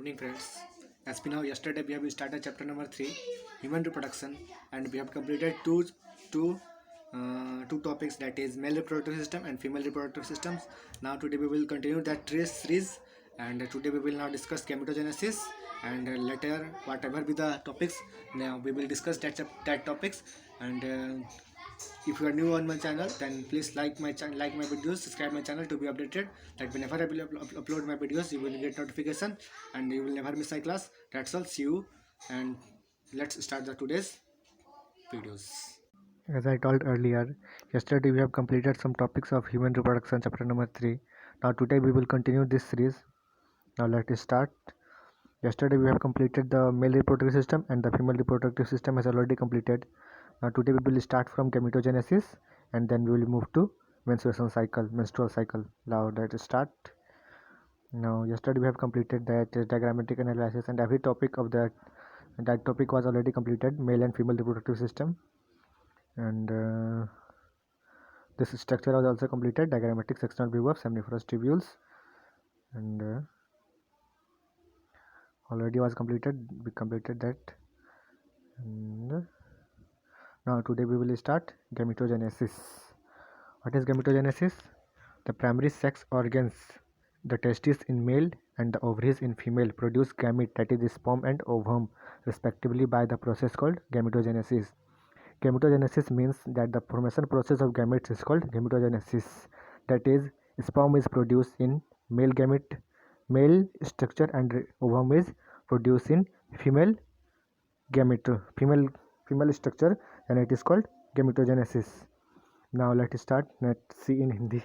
evening, friends. As we know, yesterday we have started chapter number 3, human reproduction, and we have completed two two topics, that is male reproductive system and female reproductive systems. Now today we will continue that series, and today we will now discuss gametogenesis, and later whatever be the topics, now we will discuss that topics. And if you are new on my channel, then please like my videos, subscribe my channel to be updated, that whenever I will upload my videos you will get notification and you will never miss my class. That's all. See you, and let's start the today's videos. As I told earlier, yesterday we have completed some topics of human reproduction, chapter number 3. Now today we will continue this series. Now let's start. Yesterday we have completed the male reproductive system, and the female reproductive system has already completed. Now today we will start from gametogenesis, and then we will move to menstrual cycle. Now let's start. Now yesterday we have completed that diagrammatic analysis, and every topic of that topic was already completed, male and female reproductive system, and this structure was also completed, diagrammatic sectional view of seminiferous tubules, and already was completed. We completed that, and now today we will start gametogenesis. What is gametogenesis? The primary sex organs, the testes in male and the ovaries in female, produce gamete, that is sperm and ovum, respectively, by the process called gametogenesis. Gametogenesis means that the formation process of gametes is called gametogenesis. That is, sperm is produced in male gamete, male structure, and ovum is produced in female gamete, female structure, and it is called gametogenesis. Now let's start. Let's see in Hindi.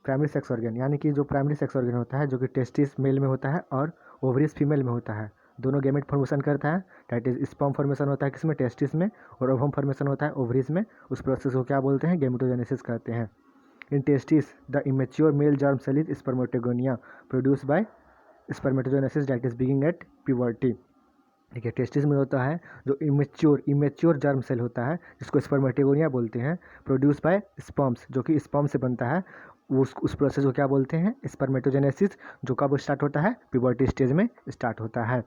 Primary sex organ, यानी कि जो primary sex organ होता है, जो कि testis mail में होता है और ओवरीज फीमेल में होता है, दोनों गैमेट फॉर्मेशन करता है. दैट इज स्पर्म फॉर्मेशन होता है किसमें? टेस्टिस में. और ओवम फॉर्मेशन होता है ओवरीज में. उस प्रोसेस को क्या बोलते हैं? गैमेटोजेनेसिस कहते हैं. In testis the immature male germ cell is spermatogonia produce by spermatogenesis that is beginning at puberty. ठीक है, टेस्टिस में होता है जो इमेच्योर जर्म सेल होता है, जिसको स्पर्मेटोगोनिया बोलते हैं, प्रोड्यूस बाय स्पर्म्स, जो कि स्पर्म से बनता है. उस प्रोसेस को क्या बोलते हैं? स्पर्मेटोजेनेसिस, जो कब स्टार्ट होता है? प्यूबर्टी स्टेज में स्टार्ट होता है.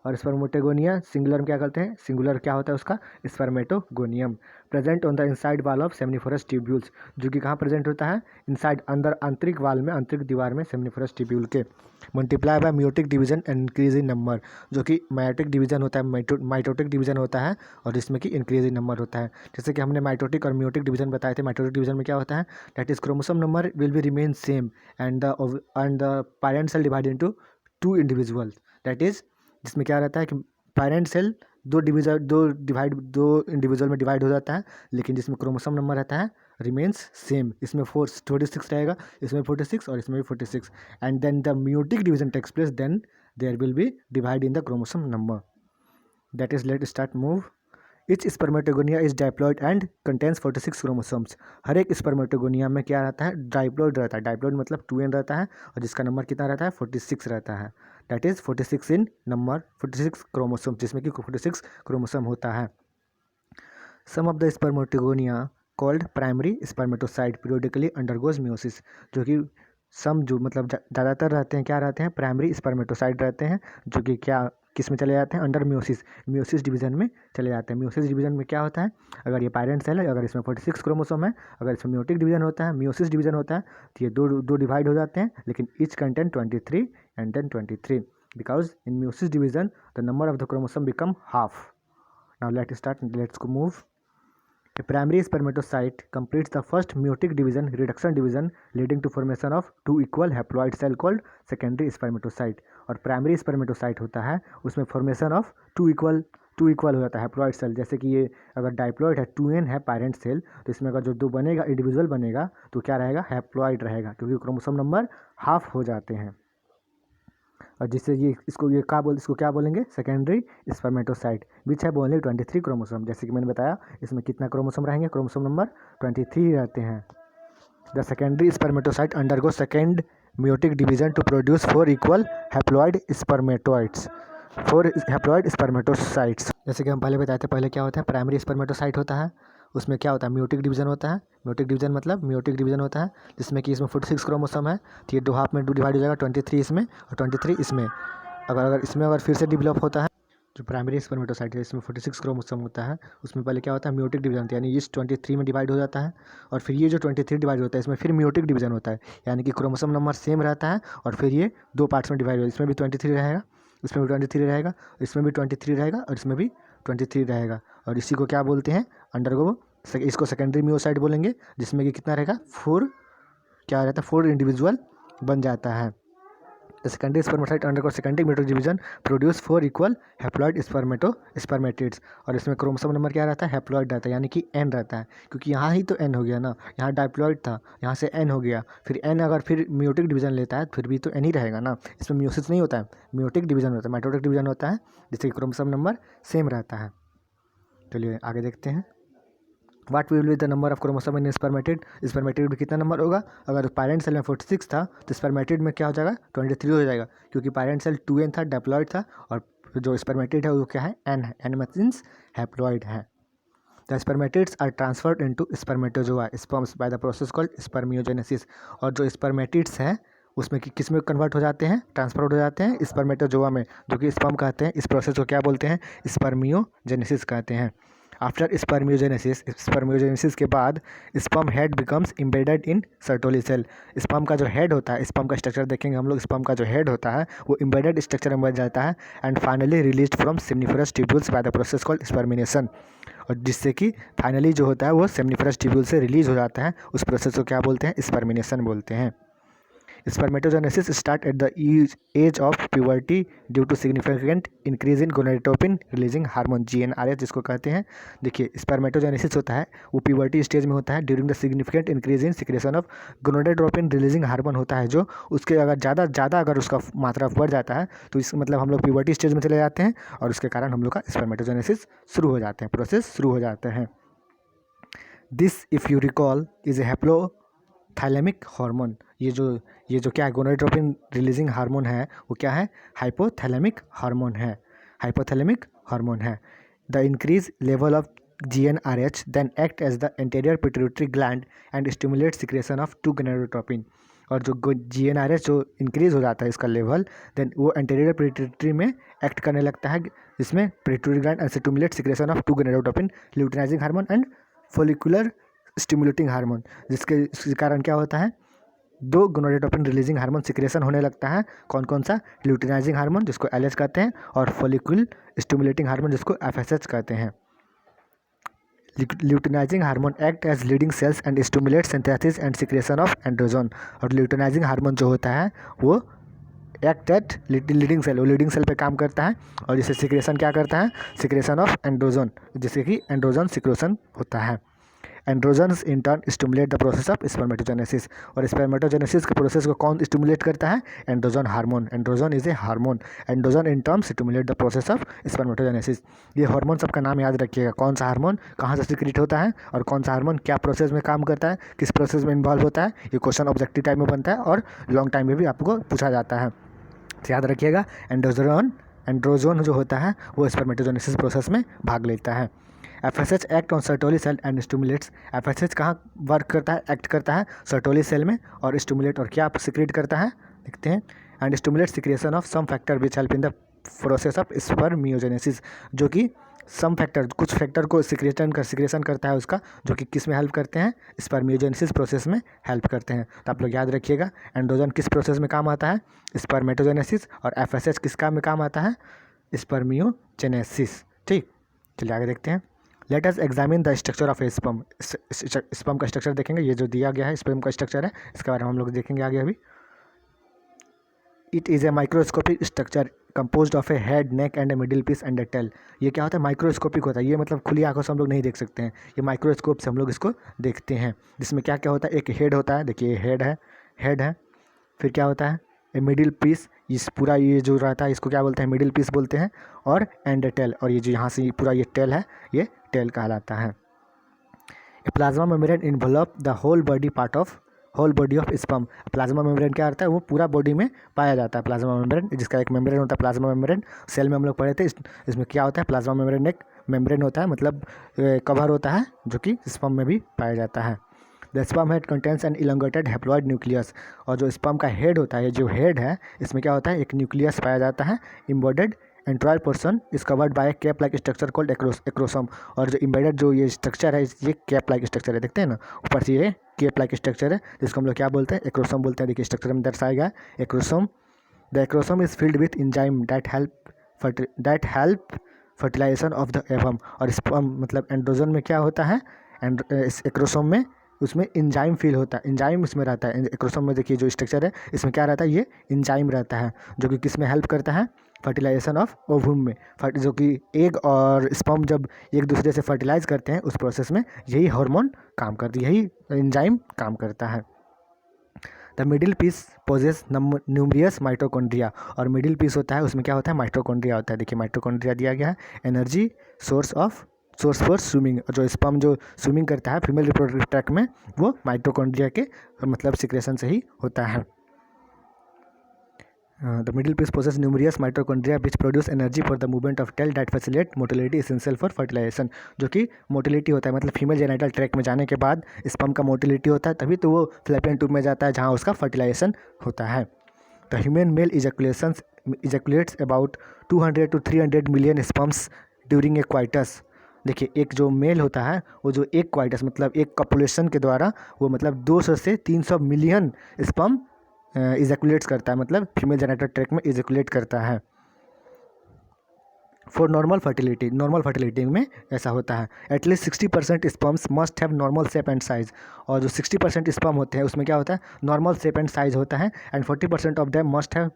और स्पर्मेटोगोनिया सिंगुलर में क्या करते हैं? सिंगुलर क्या होता है उसका? Spermatogonium. Present on the inside wall of seminiferous tubules, जो कि कहाँ प्रेजेंट होता है? इनसाइड, अंदर, आंतरिक वाल में, आंतरिक दीवार में सेमिनिफरस ट्यूब्यूल के. Multiply by meiotic division and increase in number, जो कि माइटोटिक डिवीजन होता है, माइटोटिक डिवीजन होता है, और इसमें कि इंक्रीज इन नंबर होता है. जैसे कि हमने माइटोटिक और म्यूटिक डिवीजन बताए थे. माइटोटिक डिवीजन में क्या होता है? That is chromosome number will be remain same and the parent cell divide into two individual. That is, जिसमें क्या रहता है कि पैरेंट सेल दो इंडिविजुअल में डिवाइड हो जाता है, लेकिन जिसमें क्रोमोसोम नंबर रहता है रिमेन्स सेम. इसमें 46 रहेगा, इसमें 46 और इसमें भी 46. And then the meiotic division takes place, then there will be divide in the chromosome number. That is, let start move. Each spermatogonia is diploid and contains 46 chromosomes. हर एक स्पर्मेटोगोनिया में क्या रहता है? डाइप्लॉइड रहता है. डाइप्लॉइड मतलब 2n रहता है, और जिसका नंबर कितना रहता है? 46 रहता है. That is 46 in number, 46 chromosome, जिसमें कि 46 क्रोमोसोम होता है. Some of the spermatogonia called primary spermatocyte periodically undergoes meiosis, जो कि जो मतलब ज़्यादातर रहते हैं, क्या रहते हैं? प्राइमरी स्पर्मेटोसाइट रहते हैं, जो कि क्या किस में चले जाते हैं? अंडर मियोसिस डिवीजन में चले जाते हैं. मियोसिस डिवीजन में क्या होता है? अगर ये पैरेंट सेल है, अगर इसमें 46 क्रोमोसोम है, अगर इसमें म्यूटिक डिवीजन होता है, मियोसिस डिवीजन होता है, तो ये दो डिवाइड हो जाते हैं, लेकिन each content 23 and then 23, because in meiosis division the number of the chromosome become half. Now let's go move. A primary spermatocyte completes the first meiotic division, reduction division, leading to formation of two equal haploid cell called secondary spermatocyte. और primary spermatocyte होता है, उसमें formation of two equal हो जाता है haploid cell. जैसे कि ये अगर डाइप्लॉइड है, 2n है पैरेंट सेल, तो इसमें अगर जो दो बनेगा, इंडिविजुअल बनेगा, तो क्या रहेगा? हैप्लॉइड रहेगा, क्योंकि क्रोमोसोम नंबर हाफ हो जाते हैं. और जिससे इसको क्या बोलेंगे? सेकेंडरी स्पर्मेटोसाइट, विच है ओनली 23 क्रोमोसोम. जैसे कि मैंने बताया, इसमें कितना क्रोमोसोम रहेंगे? क्रोमोसोम नंबर 23 रहते हैं. The secondary spermatocyte undergo second meiotic division to produce 4 equal haploid spermatids. 4 haploid spermatocytes. जैसे कि हम पहले बताए थे, पहले क्या होता है? प्राइमरी स्पर्मेटोसाइट होता है, उसमें क्या होता है? म्यूटिक डिवीजन होता है. म्यूटिक डिवीजन होता है, जिसमें कि इसमें 46 क्रोमोसोम है, तो ये दो हाफ में डिवाइड हो जाएगा, 23 इसमें और 23 इसमें. अगर इसमें फिर से डेवलप होता है, जो प्राइमरी स्पर्मेटोसाइट है इसमें 46 क्रोमोसोम होता है, उसमें पहले क्या होता है म्यूटिक डिवीजन होता है, यानी इस 23 में डिवाइड हो जाता है, और फिर ये जो 23 डिवाइड होता है इसमें फिर म्यूटिक डिवीजन होता है, यानी कि क्रोमोसोम नंबर सेम रहता है और फिर ये 2 पार्ट्स में डिवाइड हो, इसमें भी 23 रहेगा, इसमें भी 23 रहेगा, इसमें भी 23 रहेगा और इसमें भी 23 रहेगा, और इसी को क्या बोलते हैं अंडरगो, इसको सेकेंडरी म्यूओसाइट बोलेंगे, जिसमें कि कितना रहेगा 4, क्या रहता है 4 इंडिविजुअल बन जाता है। The secondary spermatocyte undergo secondary meiotic division produce 4 equal haploid spermatids, और इसमें क्रोमोसोम नंबर क्या रहता है हैप्लॉइड रहता है, यानी कि n रहता है, क्योंकि यहाँ ही तो n हो गया ना, यहाँ डाइप्लॉइड था, यहाँ से n हो गया, फिर n अगर फिर म्यूटिक डिवीजन लेता है फिर भी तो n ही रहेगा ना, इसमें म्यूसिस नहीं होता है, म्यूटिक डिवीजन होता है, माइटोटिक डिवीजन होता है, जिससे कि क्रोमोसोम नंबर सेम रहता है। चलिए आगे देखते हैं, what will be the number of chromosome in spermatid, spermatid में कितना नंबर होगा, अगर पैरेंट सेल में 46 था तो स्पर्मेटिड में क्या हो जाएगा 23 हो जाएगा, क्योंकि पैरेंट सेल 2n था, डिप्लॉइड था, और जो स्पर्मेटिड है वो क्या है n है, n मीन्स हैप्लॉइड है। The spermatids are transferred into spermatozoa sperms by the process called spermiogenesis, और जो स्पर्मेटिड्स हैं उसमें किस में कन्वर्ट हो जाते हैं, ट्रांसफर हो जाते हैं स्पर्मेटोजोआ में, जो कि स्पर्म कहते हैं, इस प्रोसेस को क्या बोलते हैं स्पर्मियोजेनेसिस कहते हैं। आफ्टर स्पर्मियोजेनेसिस के बाद sperm head becomes embedded in Sertoli cell, sperm का जो हेड होता है, स्पर्म का स्ट्रक्चर देखेंगे हम लोग, स्पर्म का जो हेड होता है वो इम्बेडेड स्ट्रक्चर में बन जाता है, and finally released from seminiferous tubules by the process called spermiation, और जिससे कि फाइनली जो होता है वो सेमनिफरस ट्यूब्यूल से रिलीज हो जाता है, उस प्रोसेस को क्या बोलते हैं स्पर्मिनेशन बोलते हैं। Spermatogenesis start at the age of puberty due to significant increase in gonadotropin releasing hormone GnRH जिसको कहते हैं। देखिए स्पर्मेटोजेनेसिस होता है वो प्यूबर्टी स्टेज में होता है, during the significant increase in secretion of gonadotropin releasing hormone होता है, जो उसके अगर ज़्यादा अगर उसका मात्रा बढ़ जाता है तो इस मतलब हम लोग प्यूबर्टी स्टेज में चले जाते हैं, और उसके कारण हम लोग का स्पर्मेटोजेनेसिस शुरू हो जाते हैं, प्रोसेस शुरू हो जाते हैं। This if you recall is a hypothalamic hormone, ये जो क्या है गोनाडोट्रोपिन रिलीजिंग हार्मोन है वो क्या है हाइपोथैलेमिक हार्मोन है, हाइपोथैलेमिक हार्मोन है। The increase level of GnRH then act as the anterior pituitary gland and stimulate secretion of 2 gonadotropin, और जो GnRH जो इंक्रीज हो जाता है इसका लेवल, देन वो एंटीरियर पिट्यूटरी में एक्ट करने लगता है, इसमें pituitary gland and stimulate secretion of 2 gonadotropin luteinizing hormone and follicular stimulating hormone, जिसके कारण क्या होता है 2 गोनाडोट्रोपिन रिलीजिंग हार्मोन सिक्रेशन होने लगता है, कौन कौन सा ल्यूटिनाइजिंग हार्मोन जिसको LH कहते हैं, और फोलिकुल स्टिमुलेटिंग हार्मोन जिसको FSH कहते हैं। Luteinizing hormone act as Leydig cells and stimulate synthesis and secretion of androgen, और ल्यूटिनाइजिंग हार्मोन जो होता है वो एक्ट एट लीडिंग सेल, वो लीडिंग सेल पे काम करता है, और जिससे सिक्रेशन क्या करता है सिक्रेशन ऑफ एंड्रोजन, जिससे कि एंड्रोजन सिक्रेशन होता है। Androgens in turn stimulate the process of spermatogenesis, और स्पर्मेटोजेनेसिस के प्रोसेस को कौन स्टिमुलेट करता है androgen hormone, androgen is a hormone, androgen in turn stimulate the process of spermatogenesis. ये हार्मोन सबका नाम याद रखिएगा, कौन सा हार्मोन कहाँ से सिक्रेट होता है और कौन सा हार्मोन क्या प्रोसेस में काम करता है, किस प्रोसेस में इन्वॉल्व होता है, ये क्वेश्चन ऑब्जेक्टिव टाइप में बनता है और लॉन्ग टाइम में भी आपको पूछा जाता है, तो याद रखिएगा। एंड्रोजन जो होता है वो स्पर्मेटोजेनेसिस प्रोसेस में भाग लेता है। FSH act on Sertoli cell and stimulates, FSH कहाँ वर्क करता है एक्ट करता है सर्टोली सेल में, और स्टिमुलेट और क्या सिक्रेट करता है देखते हैं, and stimulate secretion of some factor which help in the process of spermiogenesis, जो कि सम फैक्टर कुछ फैक्टर को सिक्रेशन करता है उसका, जो कि किस में हेल्प करते हैं स्पर्मियोजेनेसिस प्रोसेस में हेल्प करते हैं। तो आप लोग याद रखिएगा एंड्रोजन किस प्रोसेस में काम आता है स्पर्मेटोजेनेसिस, और FSH किस काम में काम आता है स्पर्मियोजेनेसिस। ठीक, चलिए आगे देखते हैं। Let us examine the structure of A sperm, sperm का स्ट्रक्चर देखेंगे, ये जो दिया गया है स्पर्म का स्ट्रक्चर है इसके बारे में हम लोग देखेंगे आगे अभी। It is a microscopic structure composed of a head neck and a middle piece and a tail. ये क्या होता है माइक्रोस्कोपिक होता है, ये मतलब खुली आंखों से हम लोग नहीं देख सकते हैं, ये माइक्रोस्कोप से हम लोग इसको देखते हैं, जिसमें क्या क्या होता है एक हेड होता है, देखिए हेड है, फिर क्या होता है ए मिडिल पीस, इस पूरा ये जो रहता है इसको क्या बोलते हैं मिडिल पीस बोलते हैं, और एंड टेल, और ये जो यहाँ से पूरा ये टेल है ये टेल कहलाता है। Plasma membrane involve the whole body of sperm. Plasma membrane क्या करता है वो पूरा बॉडी में पाया जाता है, प्लाज्मा मेम्ब्रेन जिसका एक मेम्ब्रेन होता है प्लाज्मा मेम्ब्रेन, सेल में हम लोग पढ़े थे, इसमें क्या होता है प्लाज्मा मेम्ब्रेन एक मेम्ब्रेन होता है, मतलब कवर होता है जो कि स्पर्म में भी पाया जाता है। The sperm head contains an elongated haploid nucleus, और जो स्पर्म का हेड होता है, जो हेड है, इसमें क्या होता है, एक न्यूक्लियस पाया जाता है. Embedded anterior portion is covered by cap like structure called acrosome, और जो एम्बेडेड जो ये स्ट्रक्चर है, ये कैप लाइक स्ट्रक्चर है, देखते हैं ना ऊपर से ये कैप लाइक स्ट्रक्चर है, जिसको हम लोग क्या बोलते हैं, एक्रोसोम बोलते हैं. देखिए स्ट्रक्चर में दर्शाया गया acrosome. The acrosome is filled with enzyme that help fertilization of the ovum, और स्पर्म मतलब एंड्रोजन में क्या होता है, एंड इस एक्रोसोम में उसमें एंजाइम फील होता है, एंजाइम इसमें रहता है. एक्रोसोम में देखिए जो स्ट्रक्चर है, इसमें क्या रहता है, ये एंजाइम रहता है, जो कि किस में हेल्प करता है, फर्टिलाइजेशन ऑफ ओवम में. जो कि एग और स्पर्म जब एक दूसरे से फर्टिलाइज करते हैं, उस प्रोसेस में यही हार्मोन काम करती है, यही एंजाइम काम करता है. The middle piece possess numerous mitochondria, और मिडिल पीस होता है, उसमें क्या होता है, माइटोकॉन्ड्रिया होता है. देखिए माइटोकॉन्ड्रिया दिया गया है, एनर्जी सोर्स फॉर स्विमिंग. जो स्पर्म जो स्विमिंग करता है फीमेल रिप्रोडक्टिव ट्रैक्ट में, वो माइटोकॉन्ड्रिया के मतलब सिक्रेशन से ही होता है. The middle piece possess numerous mitochondria which produce energy for the movement of tail that facilitate motility essential for fertilization, जो कि मोटिलिटी होता है, मतलब फीमेल जेनिटल ट्रैक में जाने के बाद स्पर्म का मोटिलिटी होता है, तभी तो वो फ्लैपियन ट्यूब में जाता है, जहाँ उसका फर्टिलाइजेशन होता है. The human male ejaculates about 200 to 300 million sperms during a coitus. देखिए एक जो मेल होता है, वो जो एक क्वाइटस मतलब एक कॉपुलेशन के द्वारा, वो मतलब 200 से 300 मिलियन स्पर्म इजैकुलेट्स करता है, मतलब फीमेल जेनिटल ट्रैक्ट में इजैकुलेट करता है. फॉर नॉर्मल फर्टिलिटी में ऐसा होता है. At least 60% sperms must have normal shape and size, और जो 60% स्पर्म होते हैं उसमें क्या होता है, नॉर्मल शेप एंड साइज होता है. And 40% of them must have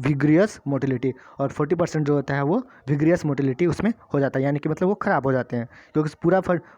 vigorous motility, और 40% जो होता है वो विग्रियस मोटिलिटी उसमें हो जाता है, यानी कि मतलब वो ख़राब हो जाते हैं, क्योंकि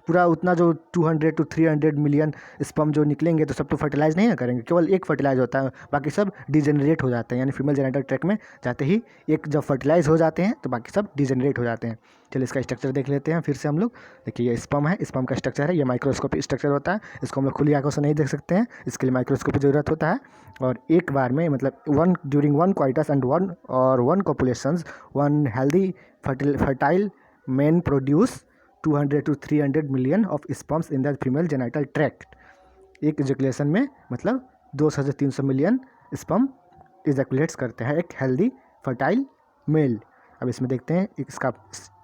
पूरा उतना जो 200 to 300 मिलियन स्पर्म जो निकलेंगे तो सब तो फर्टिलाइज नहीं करेंगे, केवल एक फर्टिलाइज होता है, बाकी सब डिजेनरेट हो जाते हैं. यानी फीमेल जेनिटल ट्रैक्ट में जाते ही एक जब फर्टिलाइज हो जाते हैं तो बाकी सब डिजेनरेट हो जाते हैं. चलिए इसका स्ट्रक्चर देख लेते हैं फिर से हम लोग. देखिए ये स्पर्म है, स्पर्म का स्ट्रक्चर है, ये माइक्रोस्कोपिक स्ट्रक्चर होता है, इसको हम लोग खुली आंखों से नहीं देख सकते हैं, इसके लिए माइक्रोस्कोप की जरूरत होता है. और एक बार में मतलब during one coitus and one copulations one healthy fertile men produce 200 to 300 million of sperms in the female genital tract. एक इजैकुलेशन में मतलब 200 से 300 मिलियन स्पर्म इजैकुलेट्स करते हैं एक हेल्दी फर्टाइल मेल. अब इसमें देखते हैं इसका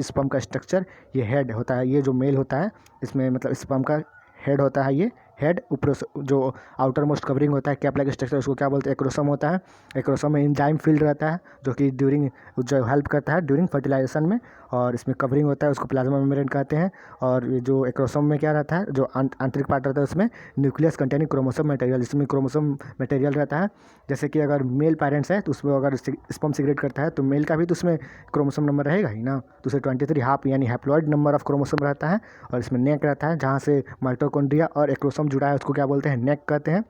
स्पर्म का स्ट्रक्चर. ये हेड होता है, ये जो मेल होता है इसमें मतलब स्पर्म का हेड होता है, ये हेड ऊपर जो आउटर मोस्ट कवरिंग होता है कैप लाइक स्ट्रक्चर, उसको क्या बोलते हैं, एक्रोसोम होता है. एक्रोसोम में एंजाइम फील्ड रहता है, जो कि जो हेल्प करता है ड्यूरिंग फर्टिलाइजेशन में, और इसमें कवरिंग होता है, उसको प्लाज्मा मेम्ब्रेन कहते हैं. और ये जो एक्रोसोम में क्या रहता है, जो आंतरिक पार्ट रहता है उसमें न्यूक्लियस कंटेनिंग क्रोमोसोम मटेरियल, इसमें क्रोमोसोम मटेरियल रहता है. जैसे कि अगर मेल पेरेंट्स है तो उसमें अगर स्पर्म सिगरेट करता है तो मेल का भी तो उसमें क्रोमोसोम नंबर रहेगा ही ना, तो उसे 23 हाफ यानी हैप्लॉइड नंबर ऑफ क्रोमोसोम रहता है. और इसमें नेक रहता है, जहाँ से माइटोकॉन्ड्रिया और एक्रोसोम जुड़ा है उसको क्या बोलते हैं, नेक कहते हैं.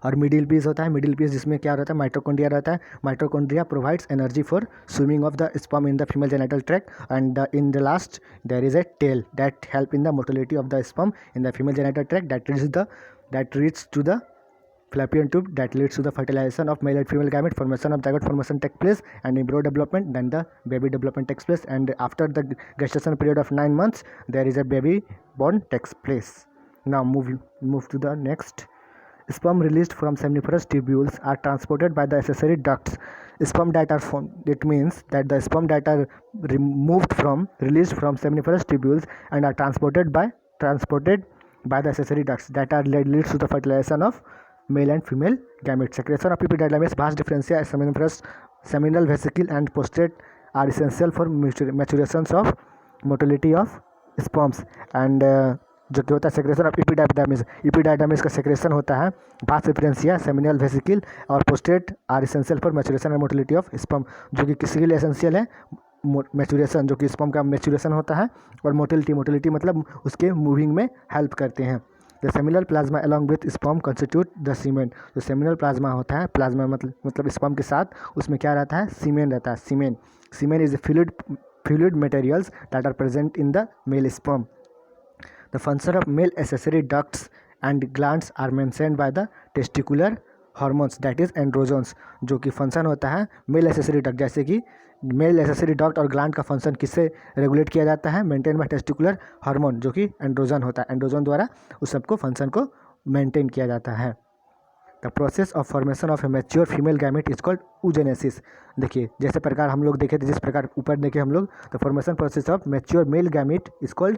और मिडिल पीस होता है, मिडिल पीस जिसमें क्या रहता है, माइटोकॉन्ड्रिया रहता है. Mitochondria provides energy for swimming of the sperm in the female genital tract, and in the last there is a tail that help in the motility of the sperm in the female genital tract that reads to the fallopian tube that leads to the fertilization of male and female gamete, formation of zygote formation take place, and embryo development, then the baby development takes place, and after the gestation period of 9 months there is a baby born takes place. Now move to the next. Sperm released from seminiferous tubules are transported by the accessory ducts. Sperm that are formed, it means that the sperm that are released from seminiferous tubules and are transported by the accessory ducts that are leads to the fertilization of male and female gametes. Secretion of epididymis, vas differentia, seminiferous seminal vesicle and prostate are essential for maturations of motility of sperms. And जो कि होता है secretion of इपिडाइडामिस का secretion होता है वास differentia, seminal vesicle और prostate are essential for maturation and motility of sperm, जो कि किसी के लिए एसेंशियल है, मैचुरेशन जो कि स्पर्म का मैचुरेशन होता है, और मोटिलिटी मतलब उसके मूविंग में हेल्प करते हैं. The seminal plasma along with sperm constitute the semen. जो सेमिनल प्लाज्मा होता है, प्लाज्मा मतलब स्पर्म के साथ उसमें क्या रहता है, सीमेन रहता है. Semen is fluid materials that are present in the male sperm. The function of male accessory ducts and glands are mentioned by the testicular hormones that is androgens, जो कि फंक्शन होता है मेल एसेसरी डक्ट, जैसे कि male accessory duct और gland का function किससे regulate किया जाता है, मेंटेन बाय टेस्टिकुलर हार्मोन जो कि एंड्रोजन होता है, एंड्रोजन द्वारा उस सबको फंक्शन को मेंटेन किया जाता है। The process of formation of A mature female gamete is called oogenesis। देखिए जैसे प्रकार हम लोग देखे थे, जिस प्रकार ऊपर देखे हम लोग, the formation process of mature male gamete is called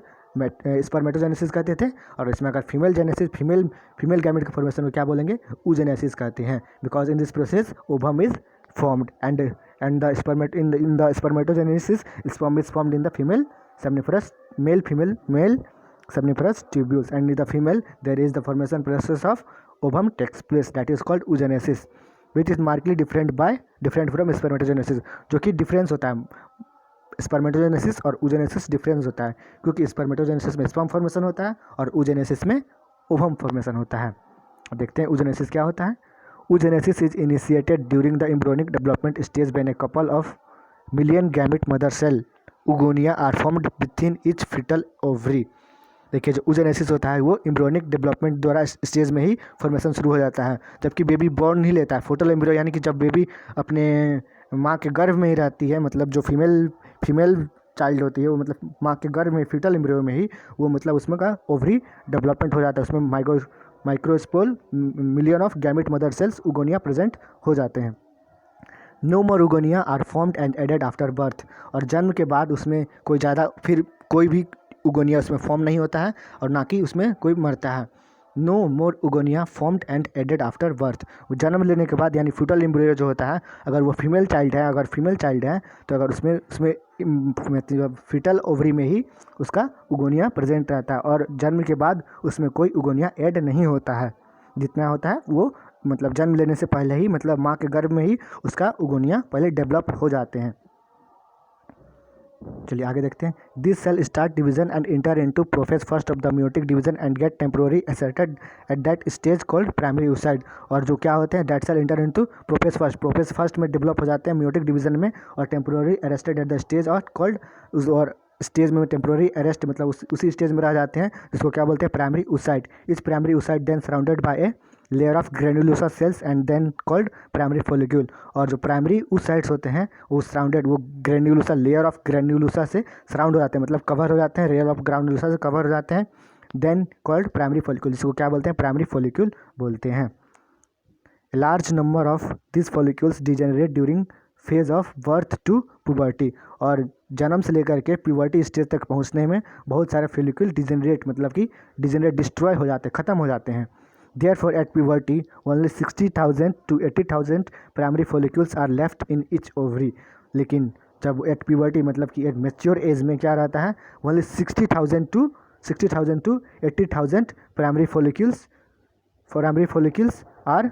spermatogenesis कहते थे, और इसमें अगर फीमेल जेनेसिस फीमेल गैमेट के फॉर्मेशन को क्या बोलेंगे, oogenesis कहते हैं, because in this process ovum is formed and the in the spermatogenesis sperm is formed in the female seminiferous male seminiferous tubules, and in the female there is the formation process of ovum takes place, that is called oogenesis, which is markedly different from spermatogenesis, जो कि difference होता है। Spermatogenesis और oogenesis difference होता है, क्योंकि spermatogenesis में sperm formation होता है और oogenesis में ओवम फॉर्मेशन होता है। देखते हैं oogenesis क्या होता है। Oogenesis is initiated during the embryonic development stage when a couple of million gamete mother cell oogonia are formed within each fetal ovary। देखिए जो oogenesis होता है वो एम्ब्रियोनिक डेवलपमेंट द्वारा स्टेज में ही फॉर्मेशन शुरू हो जाता है, जबकि बेबी बॉर्न नहीं लेता है। फोटल एम्ब्रियो यानी कि जब बेबी अपने माँ के गर्भ में ही रहती है, मतलब जो फीमेल चाइल्ड होती है वो मतलब माँ के गर्भ में फीटल एम्ब्रियो में ही वो मतलब उसमें का ओवरी डेवलपमेंट हो जाता है, उसमें माइक्रोस्पोल million of gamete mother cells oogonia present हो जाते हैं। No more oogonia are formed and added after birth, और जन्म के बाद उसमें कोई भी उगोनिया उसमें फॉर्म नहीं होता है और ना कि उसमें कोई मरता है। No more oogonia formed and added after birth, जन्म लेने के बाद यानी फ्यूटल एम्ब्रियो जो होता है, अगर वो फीमेल चाइल्ड है तो अगर उसमें फीटल ओवरी में ही उसका उगोनिया प्रेजेंट रहता है, और जन्म के बाद उसमें कोई उगोनिया ऐड नहीं होता है। जितना होता है वो मतलब जन्म लेने से पहले ही, मतलब माँ के गर्भ में ही उसका उगोनिया पहले डेवलप हो जाते हैं। चलिए आगे देखते हैं। This cell start division and enter into prophase first of the meiotic division and get temporary arrested at that stage called primary oocyte, और जो क्या होते हैं that cell enter into prophase first में डेवलप हो जाते हैं म्यूटिक डिवीजन में, और temporary arrested at the stage और कॉल्ड, और स्टेज में टेम्पोररी अरेस्ट मतलब उसी स्टेज में रह जाते हैं, जिसको क्या बोलते हैं प्राइमरी oocyte। इस primary oocyte then surrounded by a layer of granulosa cells and then called primary follicle, और जो प्राइमरी oocytes होते हैं वो ग्रेन्युलोसा लेयर ऑफ ग्रेन्युलोसा से सराउंड हो जाते हैं, मतलब कवर हो जाते हैं, लेयर ऑफ ग्रेन्युलोसा से कवर हो जाते हैं, देन कॉल्ड प्राइमरी फॉलिक्यूल, जिसको क्या बोलते हैं प्राइमरी फॉलिक्यूल बोलते हैं। Large number of this follicles degenerate during phase of birth to puberty, और जन्म से लेकर के प्यूबर्टी स्टेज तक पहुंचने में बहुत सारे फॉलिक्यूल डिजेनरेट डिस्ट्रॉय हो जाते हैं, ख़त्म हो जाते हैं। Therefore, at puberty, only 60,000 to 80,000 primary follicles are left in each ovary। लेकिन जब एट प्यूबर्टी मतलब कि एट मेच्योर एज में क्या रहता है, only 60,000 to 80,000 primary follicles are,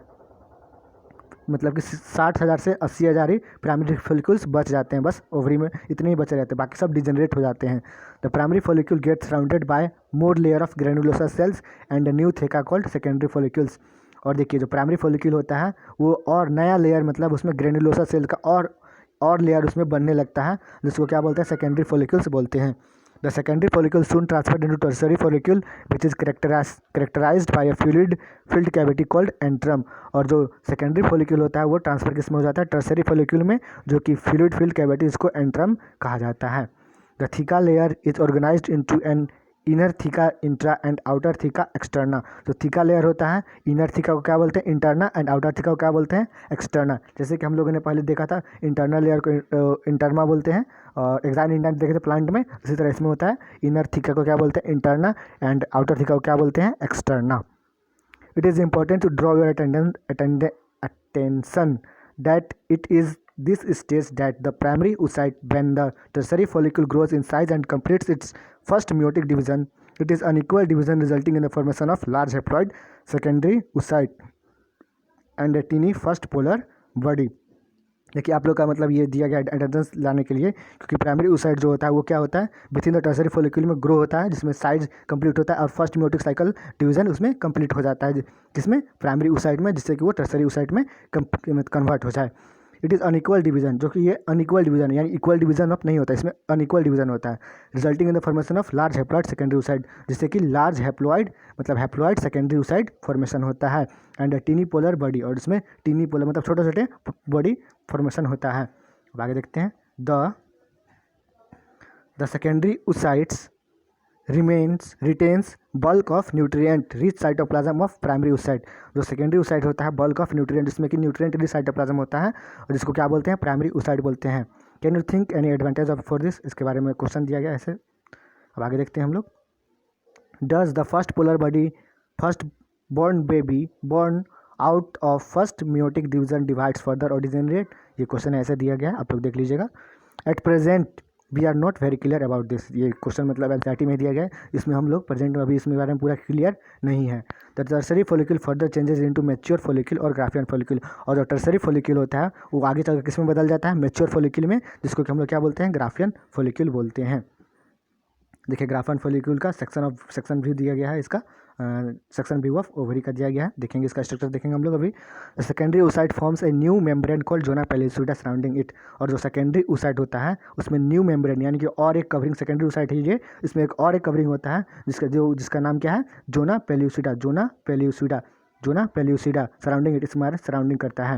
मतलब कि 60,000 से 80,000 ही प्राइमरी फॉलिक्यूल्स बच जाते हैं, बस ओवरी में इतने ही बचे रहते हैं, बाकी सब डिजेनरेट हो जाते हैं। The primary follicle get surrounded by more layer of granulosa cells and new theca called secondary follicles, और देखिए जो प्राइमरी फॉलिक्यूल होता है वो और नया लेयर मतलब उसमें ग्रेनुलोसा सेल का और लेयर उसमें बनने लगता है, जिसको क्या बोलते हैं सेकेंडरी फॉलिक्यूल्स बोलते हैं। The secondary follicle soon transferred into tertiary follicle which is characterized by a filled cavity called antrum, और जो सेकेंडरी फॉलिक्यूल होता है वो ट्रांसफर किस में हो जाता है टर्सरी फॉलिक्यूल में, जो कि filled कैविटी, इसको एंट्रम कहा जाता है। The theca layer is organised into an inner theca intra and outer theca externa, जो थीका लेयर होता है इनर थीका को क्या बोलते हैं इंटरना एंड आउटर थीका को क्या बोलते हैं एक्सटर्ना। जैसे कि हम लोगों ने पहले देखा था इंटरनल लेयर को इंटरमा बोलते हैं, और एग्जाम इंडेंट देखे थे प्लांट में, इसी तरह इसमें होता है इनर थीका को क्या बोलते हैं इंटरना एंड आउटर थीका को क्या बोलते हैं एक्सटर्ना। It is important to draw your attention that it is this stage that the primary oocyte, when the tertiary follicle grows in size and completes its first meiotic division, it is unequal division resulting in the formation of large haploid secondary oocyte and a teeny first polar body। देखिए आप लोग का मतलब ये दिया गया attention लाने के लिए, क्योंकि प्राइमरी oocyte जो होता है वो क्या होता है with in the tertiary follicle में ग्रो होता है, जिसमें साइज कंप्लीट होता है और फर्स्ट मेयोटिक साइकिल डिवीजन उसमें कंप्लीट हो जाता है, जिसमें प्राइमरी oocyte में, जिससे कि वो टर्सरी oocyte में कन्वर्ट हो जाए। इट इज़ अनइक्वल डिवीजन, जो कि ये अनइक्वल डिवीजन यानी इक्वल डिवीजन ऑफ नहीं होता, इसमें अनइक्वल डिवीजन होता है, resulting in the formation of large haploid secondary oocyte, जिससे कि लार्ज हैप्लॉइड मतलब हैप्लॉइड सेकेंडरी oocyte फॉर्मेशन होता है, एंड टीनी पोलर बॉडी, और इसमें टीनी पोलर मतलब छोटे छोटे बॉडी फॉर्मेशन होता है। अब आगे देखते हैं, the secondary oocytes retains bulk of nutrient rich cytoplasm of primary oocyte। जो सेकेंडरी oocyte होता है बल्क ऑफ न्यूट्रिएंट, जिसमें कि न्यूट्रिएंट रिच साइटोप्लाज्म होता है और जिसको क्या बोलते हैं, प्राइमरी oocyte बोलते हैं। Can you think any advantage of for this, इसके बारे में क्वेश्चन दिया गया ऐसे। अब आगे देखते हैं हम लोग, does the first polar body first born baby born out of first meiotic division divides further or degenerate, ये क्वेश्चन ऐसे दिया गया है, आप लोग देख लीजिएगा। At present we are not very clear about this, ये क्वेश्चन मतलब एनसीईआरटी में दिया गया है, इसमें हम लोग प्रेजेंट में अभी इसमें बारे में पूरा क्लियर नहीं है। The tertiary follicle further changes into mature follicle और ग्राफियन फॉलिक्यूल, और जो टर्सरी फॉलिक्यूल होता है वो आगे चलकर किस में बदल जाता है, मैच्योर फॉलिक्यूल में, जिसको कि हम लोग क्या बोलते हैं, ग्राफियन फॉलिक्यूल बोलते हैं। देखिए ग्राफियन फॉलिक्यूल का सेक्शन व्यू दिया गया है, इसका सेक्शन व्यू ऑफ ओवरी का दिया गया है, देखेंगे इसका स्ट्रक्चर देखेंगे हम लोग अभी। Secondary oocyte forms a new membrane called zona pellucida surrounding it, और जो सेकेंडरी oocyte होता है उसमें न्यू मेम्ब्रेन यानी कि और एक कवरिंग, सेकेंडरी oocyte है ये, इसमें एक और एक कवरिंग होता है जिसका नाम क्या है, जोना पेलिसुडा सराउंडिंग इट, इसमें सराउंडिंग करता है।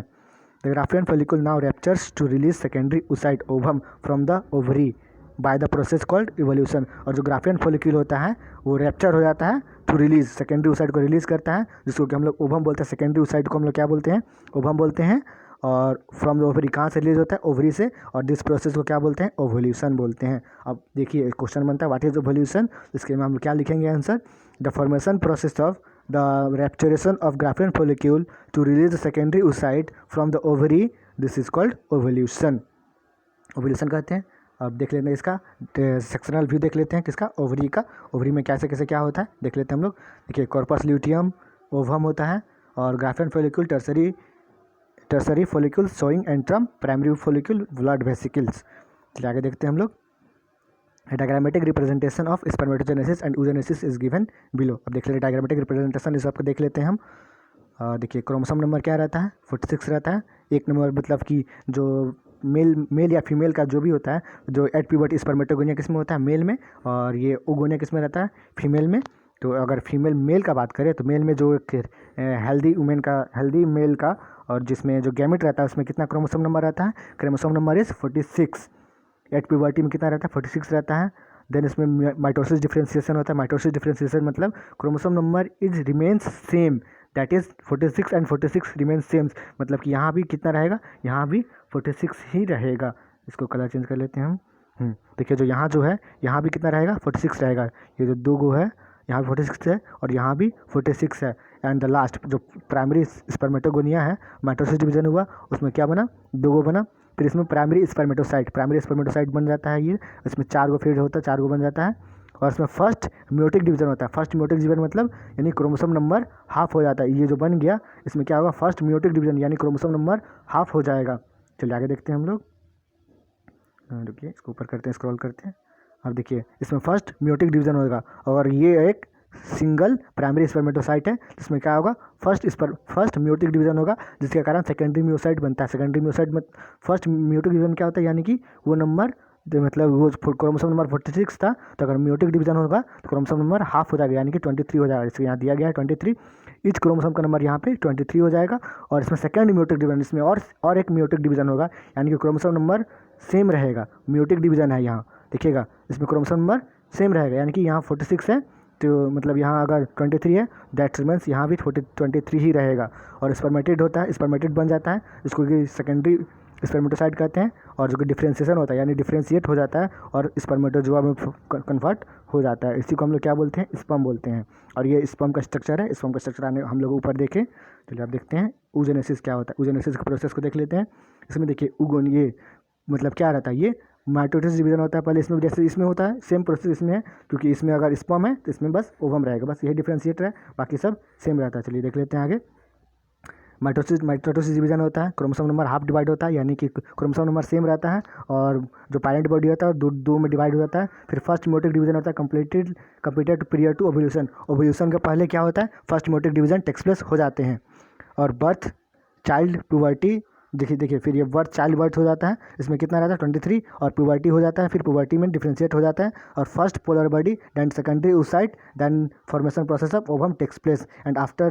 The Graafian follicle now ruptures to release secondary oocyte ovum from the ovary by the process called evolution, और जो ग्राफियन फॉलिक्यूल होता है वो रैप्चर हो जाता है टू रिलीज, सेकेंडरी oocyte को रिलीज करता है, जिसको कि हम लोग ओवम बोलते हैं, सेकेंडरी oocyte को हम लोग क्या बोलते हैं, ओवम बोलते हैं। और फ्रॉम द ओवरी कहाँ से रिलीज होता है, ओवरी से, और दिस प्रोसेस को क्या बोलते हैं, ओवोल्यूशन बोलते हैं। अब देखिए क्वेश्चन बनता है व्हाट इज ओवोल्यूशन, इसके में हम क्या लिखेंगे answer, the formation process of the rupturation of Graafian follicle to release the secondary oocyte from the ovary, this is called ovulation, ovulation कहते हैं। अब देख लेते हैं इसका सेक्शनल व्यू देख लेते हैं किसका, ओवरी का, ओवरी में कैसे कैसे क्या होता है देख लेते हैं हम लोग। देखिए कॉर्पस ल्यूटियम ओवम होता है, और Graafian follicle tertiary follicle showing antrum, primary follicle blood vesicles. चलिए आगे देखते हैं हम लोग, diagrammatic representation of spermatogenesis and oogenesis is given below. अब देख लेते हैं डायग्रामेटिक रिप्रेजेंटेशन, इस आपको देख लेते हैं हम। देखिए क्रोमोसोम नंबर क्या रहता है, 46 रहता है, एक नंबर मतलब कि जो मेल या फीमेल का जो भी होता है, जो एट प्यूबर्टी स्पर्मेटोगोनिया किस में होता है, मेल में, और ये ओगोनिया किस में रहता है, फीमेल में। तो अगर फीमेल मेल का बात करें तो मेल में जो हेल्दी मेल का और जिसमें जो गैमेट रहता है उसमें कितना क्रोमोसोम नंबर रहता है, chromosome number is 46। At puberty में कितना रहता है, 46 रहता है। देन इसमें माइटोसिस डिफ्रेंशिएशन होता है, माइटोसिस डिफ्रेंशिएशन मतलब chromosome number is remains same, that is 46 and 46 remain same, मतलब कि यहाँ भी कितना रहेगा, यहाँ भी 46 ही रहेगा। इसको कलर चेंज कर लेते हैं हम। देखिए जो यहाँ जो है यहाँ भी कितना रहेगा, 46 रहेगा, ये जो दो गो है यहाँ भी 46 है और यहाँ भी 46 है। एंड द लास्ट जो प्राइमरी स्पर्मेटोगोनिया है, माइटोसिस डिवीजन हुआ, उसमें क्या बना, दो गो बना, फिर इसमें प्राइमरी स्पर्मेटोसाइट बन जाता है ये, इसमें 4 गो फिर होता है, 4 गो बन जाता है, और इसमें फर्स्ट म्यूटिक डिवीजन होता है। फर्स्ट म्यूटिक डिवीजन मतलब यानी क्रोमोसोम नंबर हाफ हो जाता है, ये जो बन गया इसमें क्या होगा, फर्स्ट म्यूटिक डिवीजन यानी क्रोमोसोम नंबर हाफ हो जाएगा। चलिए आगे देखते हैं हम लोग, रुकिए इसको ऊपर करते हैं, स्क्रॉल करते हैं। अब देखिए इसमें फर्स्ट म्यूटिक डिवीजन होगा, और ये एक सिंगल प्राइमरी स्पर्मेटोसाइट है, जिसमें क्या होगा, फर्स्ट म्यूटिक डिवीजन होगा, जिसके कारण सेकेंडरी म्यूसाइट बनता है। सेकेंडरी म्यूसाइट में फर्स्ट म्यूटिक डिवीजन क्या होता है, यानी कि वो नंबर मतलब वो क्रोमोसोम नंबर 46 था, तो अगर म्यूटिक डिवीजन होगा तो क्रोमोसोम नंबर हाफ हो जाएगा, यानी कि 23 हो जाएगा। इसके यहाँ दिया गया है 23, इच क्रोमोसोम का नंबर यहाँ पे 23 हो जाएगा। और इसमें सेकेंड म्यूटिक डिवीजन, इसमें और एक म्यूटिक डिवीजन होगा, यानी कि क्रोमोसोम नंबर सेम रहेगा, म्यूटिक डिवीजन है यहाँ, देखिएगा इसमें क्रोमोसोम नंबर सेम रहेगा, यानी कि यहाँ 46 है, तो मतलब यहाँ अगर 23 है, दैट मीन्स यहाँ भी 23 ही रहेगा। और स्पर्मेटिड होता है, स्पर्मेटिड बन जाता है, इसको कि सेकेंडरी स्पर्मेटोसाइट कहते हैं, और जो कि डिफ्रेंशिएशन होता है यानी डिफ्रेंशिएट हो जाता है और स्पर्मेटोजोआ में कन्वर्ट हो जाता है, इसी को हम लोग क्या बोलते हैं, स्पर्म बोलते हैं। और ये स्पर्म का स्ट्रक्चर है, स्पर्म का स्ट्रक्चर आने हम लोग ऊपर देखें, चलिए आप देखते हैं oogenesis क्या होता है। oogenesis के प्रोसेस को देख लेते हैं। इसमें देखिए oogon, ये मतलब क्या रहता है, ये माइटोसिस डिवीजन होता है पहले, इसमें जैसे इसमें होता है सेम प्रोसेस इसमें है, क्योंकि इसमें अगर स्पर्म है तो इसमें बस ओवम रहेगा, बस यही डिफ्रेंशिएट है, बाकी सब सेम रहता है। चलिए देख लेते हैं आगे। माइटोसिस डिवीजन होता है, क्रोमोसोम नंबर हाफ डिवाइड होता है, यानी कि क्रोमोसोम नंबर सेम रहता है, और जो पैरेंट बॉडी होता है दो में डिवाइड हो जाता है। फिर फर्स्ट म्यूटिक डिवीजन होता है completed period to ovulation, ovulation के पहले क्या होता है, first meiotic division takes place हो जाते हैं। और बर्थ, चाइल्ड प्यूबर्टी देखिए फिर ये बर्थ चाइल्ड बर्थ हो जाता है, इसमें कितना रहता है 23, और प्यूबर्टी हो जाता है, फिर प्यूबर्टी में डिफ्रेंशिएट हो जाता है, और first polar body then secondary oocyte then formation process of ovum takes place, and after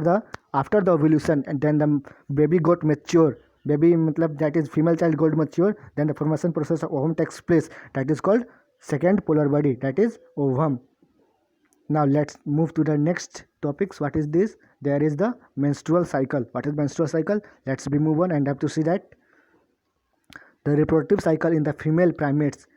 the ovulation and then the baby got mature, baby मतलब that is female child got mature, then the formation process of ovum takes place, that is called second polar body, that is ovum. Now let's move to the next topics. What is this? There is the menstrual cycle. What is menstrual cycle? Let's be move on and have to see that the reproductive cycle in the female primates.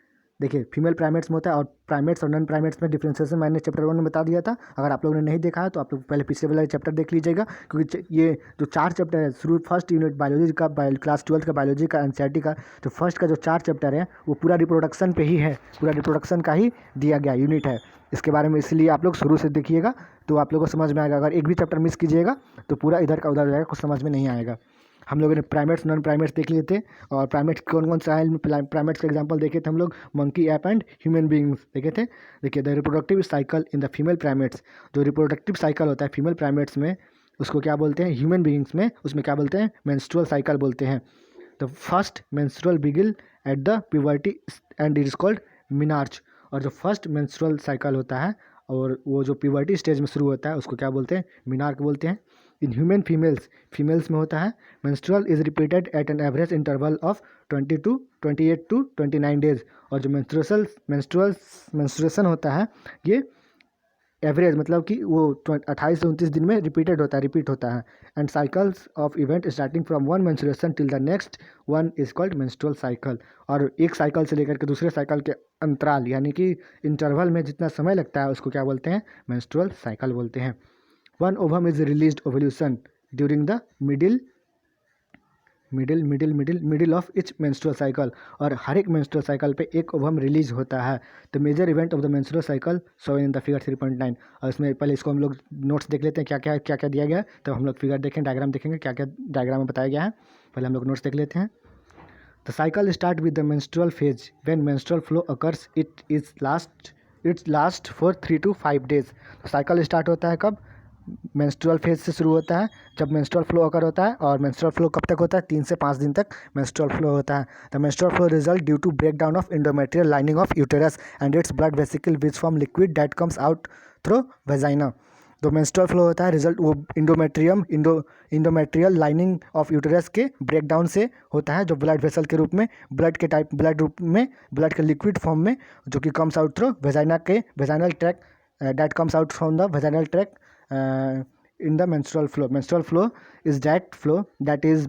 देखिए female primates में होता है और primates और non primates में differentiation मैंने chapter 1 में बता दिया था। अगर आप लोगों ने नहीं देखा है तो आप लोग पहले पिछले वाला चैप्टर देख लीजिएगा, क्योंकि ये जो 4 चैप्टर है शुरू फर्स्ट यूनिट बायोलॉजी का, क्लास 12 का बायोलॉजी का, एनसीईआरटी का, तो फर्स्ट का जो 4 चैप्टर है वो पूरा रिप्रोडक्शन पे ही है, पूरा रिप्रोडक्शन का ही दिया गया यूनिट है। इसके बारे में इसलिए आप लोग शुरू से देखिएगा तो आप लोगों को समझ में आएगा। अगर एक भी चैप्टर मिस कीजिएगा तो पूरा इधर का उधर हो जाएगा, कुछ समझ में नहीं आएगा। हम लोगों ने प्राइमेट्स नॉन प्राइमेट्स देख लिए थे, और प्राइमेट्स कौन कौन सा है, प्राइमेट्स का एग्जांपल देखे थे हम लोग, monkey, app and human beings देखे थे। देखिए the reproductive cycle in the female primates, जो रिप्रोडक्टिव साइकिल होता है फीमेल प्राइमेट्स में उसको क्या बोलते हैं, ह्यूमन बीइंग्स में उसमें क्या बोलते हैं, मेंस्ट्रुअल साइकिल बोलते हैं। द फर्स्ट मेंस्ट्रुअल बिगिल at the puberty and it is called menarche, और जो फर्स्ट मेंस्ट्रुअल साइकिल होता है और वो जो प्यूबर्टी स्टेज में शुरू होता है उसको क्या बोलते हैं, मिनार्क बोलते हैं। इन ह्यूमन फीमेल्स में होता है menstrual is repeated at an average interval of 28 to 29 days, और जो मेंस्ट्रुएशन होता है ये एवरेज मतलब कि वो 28 से 29 दिन में रिपीट होता है। And cycles of event starting from one menstruation till the next one is called menstrual cycle, और एक साइकिल से लेकर के दूसरे साइकिल के अंतराल यानी कि इंटरवल में जितना समय लगता है उसको क्या बोलते हैं, मेंस्ट्रुअल साइकिल बोलते हैं। One ovum is released ovulation during the middle of each menstrual cycle, और हर एक मेंस्ट्रुअल साइकिल पे एक ओवम रिलीज होता है। The major event of the menstrual cycle show in the figure 3.9, और इसमें पहले इसको हम लोग नोट्स देख लेते हैं क्या क्या दिया गया है, तब हम लोग फिगर देखें, डायग्राम देखेंगे क्या क्या डायग्राम में बताया गया है। पहले हम लोग नोट्स देख लेते हैं। The cycle start with the menstrual phase when menstrual flow occurs, it's last for 3 to 5 days. Cycle start होता है कब, मेंस्ट्रुअल फेज से शुरू होता है जब मेंस्ट्रुअल फ्लो अकर होता है, और मेंस्ट्रुअल फ्लो कब तक होता है, 3 से 5 दिन तक मेंस्ट्रुअल फ्लो होता है। The menstrual flow result due to break down of endometrial lining of uterus and its blood vesicle which form liquid that comes out through vagina. तो मेंस्ट्रुअल फ्लो होता है रिजल्ट वो इंडोमेट्रियल लाइनिंग ऑफ यूटेरस के break down से होता है, जो blood vessel के रूप में ब्लड रूप में ब्लड के लिक्विड फॉर्म में जो कि comes out through vaginal track that comes out from the vaginal track in the menstrual flow. Menstrual flow is that flow that is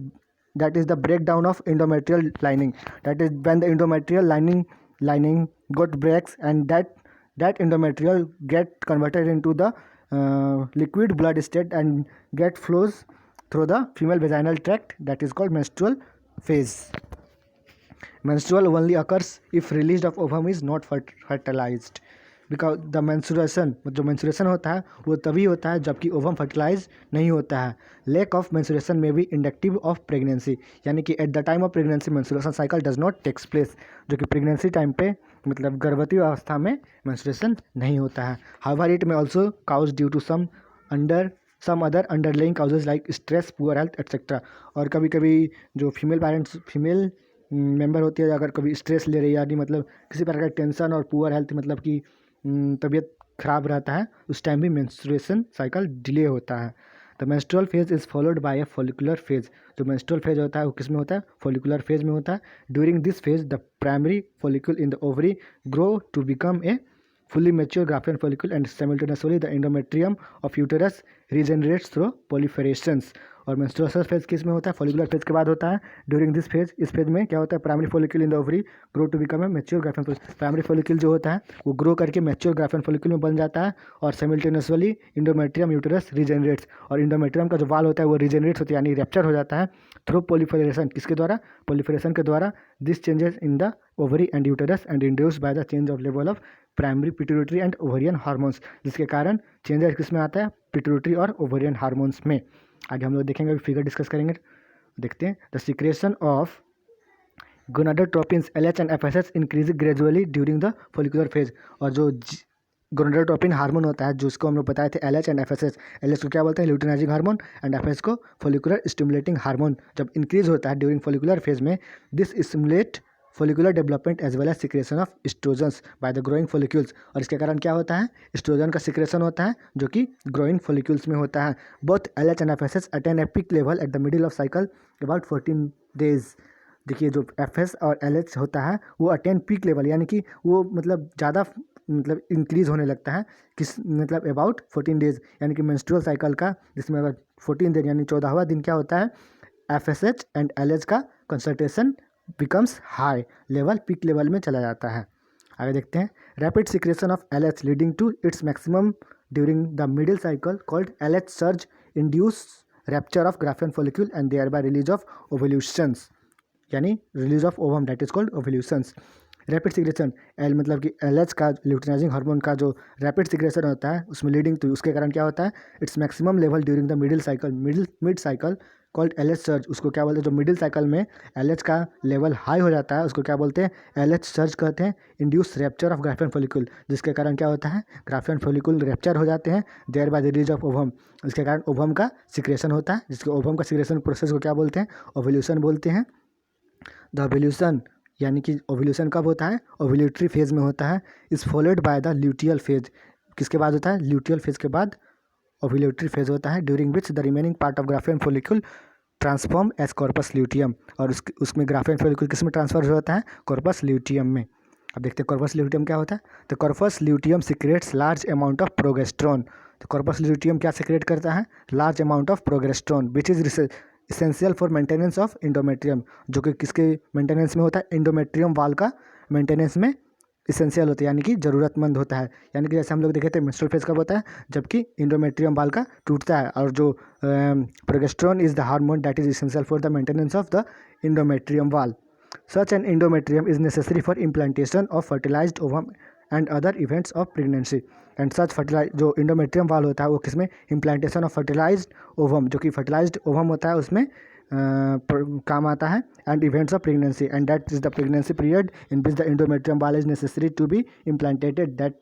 the breakdown of endometrial lining. That is when the endometrial lining got breaks, and that endometrial get converted into the liquid blood state and get flows through the female vaginal tract. That is called menstrual phase. Menstrual only occurs if release of ovum is not fertilized. Because the menstruation, जो menstruation होता है वो तभी होता है जबकि ovum fertilise नहीं होता है। लैक ऑफ मेंस्ट्रुएशन में भी इंडक्टिव ऑफ प्रेगनेंसी, यानी कि at the time of pregnancy menstruation cycle does not takes place, जो कि प्रेगनेंसी टाइम पे मतलब गर्भवती अवस्था में मेंस्ट्रुएशन नहीं होता है। However it may also cause due to some other underlying causes like stress, poor health etcetera. और कभी कभी जो फीमेल मेंबर होती है अगर कभी स्ट्रेस ले रही है, यानी मतलब किसी प्रकार का टेंशन और पुअर हेल्थ मतलब कि तबीयत खराब रहता है, उस टाइम भी मेंस्ट्रुएशन साइकिल डिले होता है। The menstrual phase is followed by A follicular phase. जो मेंस्ट्रुअल फेज होता है वो किस में होता है, फॉलिकुलर फेज में होता है। During this phase the primary follicle in the ovary grow to become a fully mature Graafian follicle and simultaneously the endometrium of uterus regenerates through proliferations। और मेंस्ट्रुअल फेज किस में होता है, फॉलिकुलर फेज के बाद होता है। ड्यूरिंग दिस फेज, इस फेज में क्या होता है, primary follicle in the ovary grow to become a mature Graafian follicle. Primary follicle जो होता है वो ग्रो करके मैच्योर ग्राफियन फॉलिकल में बन जाता है, और साइमल्टेनियसली इंडोमेट्रियम यूटेरस रीजनरेट्स, और इंडोमेट्रियम का जो वाल होता है वो रीजनरेट्स होता है यानी रैप्चर हो जाता है थ्रू प्रोलिफरेशन। किसके द्वारा, प्रोलिफरेशन के द्वारा। This changes in the ovary and uterus and induced by the change of level of primary pituitary and ovarian hormones, जिसके कारण चेंजेस किस में आता है, पिट्यूटरी और ओवेरियन हार्मोन्स में। आगे हम लोग देखेंगे, फिगर डिस्कस करेंगे। देखते हैं the secretion of gonadotropins LH and FSH increase gradually during the follicular phase. और जो गोनाडोट्रोपिन हार्मोन होता है, जिसको हम लोग बताए थे LH एंड FSH। LH को क्या बोलते हैं, ल्यूटिनाइजिंग हार्मोन, एंड FSH को फोलिकुलर स्टिमुलेटिंग हार्मोन। जब इंक्रीज होता है ड्यूरिंग फोलिकुलर फेज में, this stimulate follicular development as well as secretion of estrogens by the growing follicles. और इसके कारण क्या होता है, एस्ट्रोजन का सिक्रेशन होता है जो कि ग्रोइंग फोलिक्यूल्स में होता है। Both LH and FSH attain a peak level eight the middle of cycle about 14 days। देखिए जो FS और LH होता है वो अटेन पीक लेवल, यानी कि वो मतलब ज़्यादा मतलब इंक्रीज होने लगता है किस मतलब अबाउट 14 days, यानी कि मेंस्ट्रुअल साइकिल का, जिसमें अगर 14 दिन यानी 14वां दिन क्या होता है, FSH एंड LH का concentration becomes high level, peak level में चला जाता है। आगे देखते हैं, rapid secretion of LH leading to its maximum during the middle cycle called LH surge induce rupture of Graafian follicle and thereby release of ovulations, यानी release of ovum, that is called ovulations. Rapid secretion L मतलब कि LH का luteinizing hormone का जो rapid secretion होता है उसमें leading to, उसके कारण क्या होता है, its maximum level during the middle cycle, mid cycle called LH surge, उसको क्या बोलते हैं, जो मिडिल साइकिल में LH का लेवल हाई हो जाता है उसको क्या बोलते हैं, LH सर्ज कहते हैं। Induce rupture of Graafian follicle, जिसके कारण क्या होता है, ग्राफियन फॉलिक्यूल रैप्चर हो जाते हैं, thereby the release of ovum, इसके कारण ओवम का सिक्रेशन होता है, जिसके ओवम का सिक्रेशन प्रोसेस को क्या बोलते हैं, ओवल्यूशन बोलते हैं। द ओवल्यूशन यानी कि ओवल्यूशन कब होता है, ओवल्यूटरी फेज में होता है, is followed by the luteal phase, किसके बाद होता है, ल्यूटियल फेज के बाद ओवल्यूटरी फेज होता है, during which the remaining part of Graafian follicle transform as corpus luteum, और उसमें ग्राफियन फॉलिक्यूल किस में ट्रांसफर होता है, कॉर्पस ल्यूटियम में। अब देखते हैं कॉर्पस ल्यूटियम क्या होता है, तो corpus luteum secretes large amount of progesterone. तो कॉर्पस ल्यूटियम क्या सिक्रेट करता है, large amount of progesterone which is essential for maintenance of endometrium, जो कि किसके मेंटेनेंस में होता है, इंडोमेट्रियम वाल का मेंटेनेंस में इसेंशियल होता है, यानी कि ज़रूरतमंद होता है। यानी कि जैसे हम लोग देखे थे मेंस्ट्रुअल फेज कब होता है, जबकि इंडोमेट्रियम वाल का टूटता है, और जो progesterone is the hormone that is essential for the maintenance of the endometrium wall. Such an endometrium is necessary for implantation of fertilized ovum and other events of pregnancy. And such fertilize जो endometrium wall होता है वो किसमें, implantation of fertilized ovum, जो कि fertilised ovum होता है उसमें काम आता है, and events of pregnancy, and that is the pregnancy period in which the endometrium wall is necessary to be implanted, that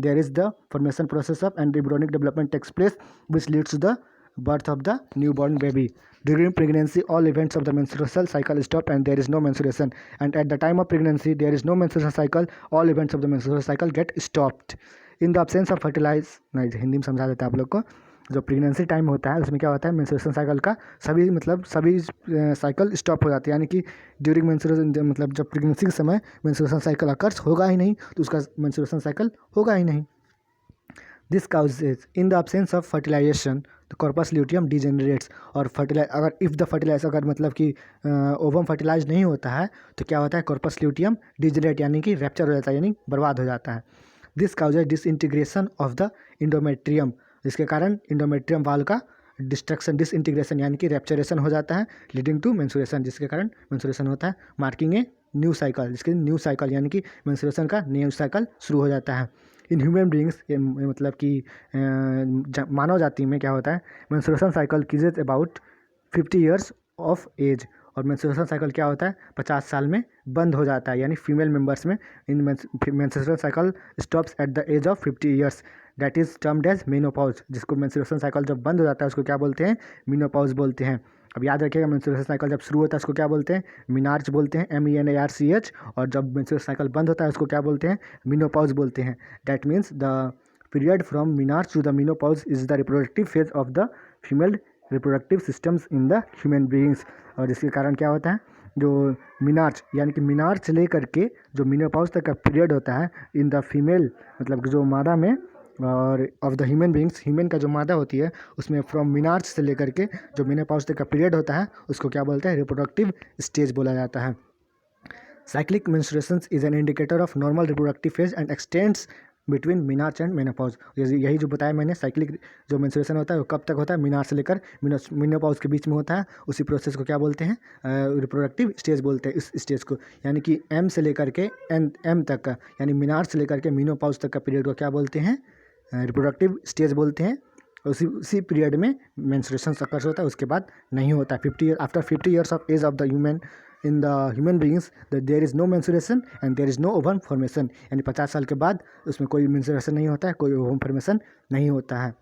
there is the formation process of and embryonic development takes place which leads to the birth of the newborn baby. During pregnancy all events of the menstrual cycle stop and there is no menstruation, and at the time of pregnancy there is no menstrual cycle, all events of the menstrual cycle get stopped. In the absence of fertilize, नहीं हिंदी में समझा देते हैं आप लोग को, जो pregnancy time होता है उसमें क्या होता है, मेंस्ट्रुएशन साइकिल का सभी मतलब सभी साइकिल स्टॉप हो जाती है, यानी कि ड्यूरिंग मेंस्ट्रुएशन मतलब जब प्रेगनेंसी के समय मेंस्ट्रुएशन साइकिल अकर्स होगा ही नहीं तो उसका मेंस्ट्रुएशन साइकिल होगा ही नहीं। This causes in the absence of fertilization the corpus luteum degenerates, और फर्टिलाइज अगर इफ़ द फर्टिलाइज अगर मतलब कि ओवम फर्टिलाइज नहीं होता है तो क्या होता है, कॉर्पस ल्यूटियम डिजेनरेट यानी कि रैप्चर हो जाता है, यानी बर्बाद हो जाता है। This causes disintegration of the endometrium, जिसके कारण इंडोमेट्रियम वाल का डिस्ट्रक्शन डिसइंटीग्रेशन यानी कि रैप्चरेशन हो जाता है, लीडिंग टू मेंस्ट्रुएशन, जिसके कारण मेंस्ट्रुएशन होता है, मार्किंग ए न्यू साइकिल, जिसके न्यू साइकिल यानी कि मेंस्ट्रुएशन का न्यू साइकिल शुरू हो जाता है। इन ह्यूमन बींग्स मतलब कि मानव जाति में क्या होता है, menstruation cycle ceases about 50 years of age, और मेंस्ट्रुएशन साइकिल क्या होता है 50 साल में बंद हो जाता है, यानी फीमेल मेंबर्स में in menstruation cycle stops at the age of 50 years, that is termed as menopause. जिसको मेंस्ट्रुएशन साइकिल जब बंद हो जाता है उसको क्या बोलते हैं, मेनोपॉज बोलते हैं। अब याद रखिएगा मेंस्ट्रुएशन साइकिल जब शुरू होता है उसको क्या बोलते हैं, मिनार्च बोलते हैं, MENARCH, और जब मेंस्ट्रुएशन साइकिल बंद होता है उसको क्या बोलते हैं, मेनोपॉज बोलते हैं। That means the period from menarche to the menopause is the reproductive phase of the female reproductive systems in the human beings. और इसके कारण क्या होता है, जो मिनार्च यानी कि मिनार्च ले करके जो मेनोपॉज तक का पीरियड होता है इन द फीमेल मतलब कि जो मादा में और of the human beings, human का जो मादा होती है उसमें फ्रॉम मिनार्च से लेकर के जो मेनोपॉज तक का पीरियड होता है उसको क्या बोलते हैं, रिप्रोडक्टिव स्टेज बोला जाता है। Cyclic menstruations is an indicator of normal reproductive phase and extends between menarche and menopause. यही जो बताया मैंने, साइक्लिक जो मेंस्ट्रुएशन होता है वो कब तक होता है, मिनार्च से लेकर मेनोपॉज के बीच में होता है, उसी प्रोसेस को क्या बोलते हैं, रिप्रोडक्टिव स्टेज बोलते हैं इस स्टेज को, यानी कि M से लेकर के M तक का, यानी मिनार्च से लेकर के मेनोपॉज तक का पीरियड को क्या बोलते हैं, रिप्रोडक्टिव स्टेज बोलते हैं। उसी पीरियड में मेंस्ट्रुएशन अकर्स होता है, उसके बाद नहीं होता। 50 years after 50 years of age of the human in the human beings that there is no menstruation and there is no ovum formation, यानी 50 साल के बाद उसमें कोई मेंस्ट्रुएशन नहीं होता है, कोई ओवम फॉर्मेशन नहीं होता है।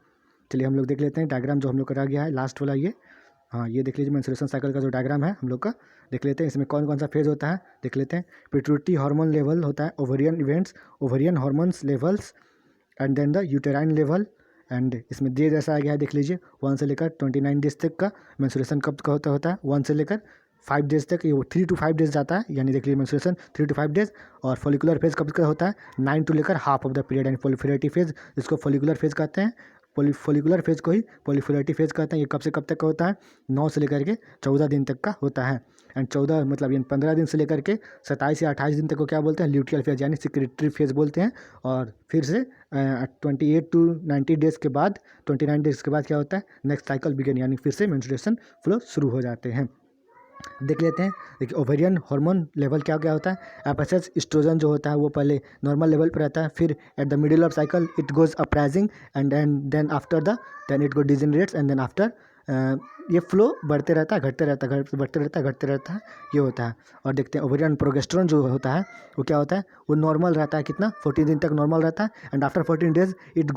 चलिए हम लोग देख लेते हैं डायग्राम जो हम लोग करा गया है लास्ट वाला ये। हाँ ये देख लीजिए मेंस्ट्रुएशन साइकिल का जो डायग्राम है हम लोग का, देख लेते हैं इसमें कौन कौन सा फेज होता है देख लेते हैं। पिट्यूटरी हार्मोन लेवल होता है, ovarian events, ovarian hormones levels and then the uterine level. And इसमें डेज ऐसा आ गया है देख लीजिए 1 से लेकर 29 डेज तक का मेंस्ट्रुएशन कब का होता है 1 से लेकर 5 डेज तक, ये 3 to 5 डेज जाता है, यानी देख लीजिए मेंस्ट्रुएशन 3 to 5 डेज। और फॉलिकुलर फेज कब का होता है 9 to लेकर हाफ ऑफ द पीरियड, यानी पॉलीफेरेटिव फेज जिसको फॉलिकुलर फेज कहते हैं, फॉलिकुलर फेज को ही पॉलीफेरेटिव फेज कहते हैं। ये कब से कब तक का होता है 9 से लेकर के 14 दिन तक का होता है। एंड 14 मतलब ये 15 दिन से लेकर के 27 या 28 दिन तक को क्या बोलते हैं ल्यूटियल फेज यानी सिक्रेटरी फेज बोलते हैं। और फिर से 28 to 90 डेज के बाद 29 डेज के बाद क्या होता है नेक्स्ट साइकिल बिगिन, यानी फिर से मेंस्ट्रुएशन फ्लो शुरू हो जाते हैं। देख लेते हैं। देखिए ओवेरियन हार्मोन लेवल क्या क्या होता है, एफएसएच एस्ट्रोजन जो होता है वो पहले नॉर्मल लेवल पर रहता है, फिर at the middle of cycle it goes up rising and then after then it go degenerates and then after ये फ्लो बढ़ते रहता है घटते रहता है बढ़ते रहता है ये होता है। और देखते हैं ओवेरियन प्रोजेस्टेरोन जो होता है वो क्या होता है वो नॉर्मल रहता है, कितना 14 दिन तक नॉर्मल रहता है। And after 14 days it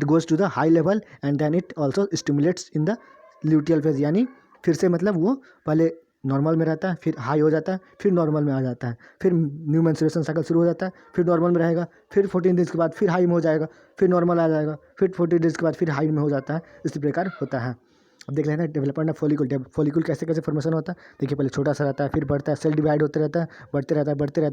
goes to the high level and then it also stimulates in the luteal phase, यानी फिर से मतलब वो पहले नॉर्मल में रहता है, फिर हाई हो जाता है, फिर नॉर्मल में आ जाता है, फिर न्यू मेंस्ट्रुएशन साइकिल शुरू हो जाता है, फिर नॉर्मल में रहेगा, फिर 14 डेज के बाद फिर हाई में हो जाएगा, फिर नॉर्मल आ जाएगा, फिर 40 डेज के बाद फिर हाई में हो जाता है, इसी प्रकार होता है। अब देख लेते हैं डेवलपमेंट ऑफ फॉलिकल। फॉलिकल कैसे कैसे फॉर्मेशन होता है देखिए, पहले छोटा सा रहता है, फिर बढ़ता है, सेल डिवाइड होते रहता है,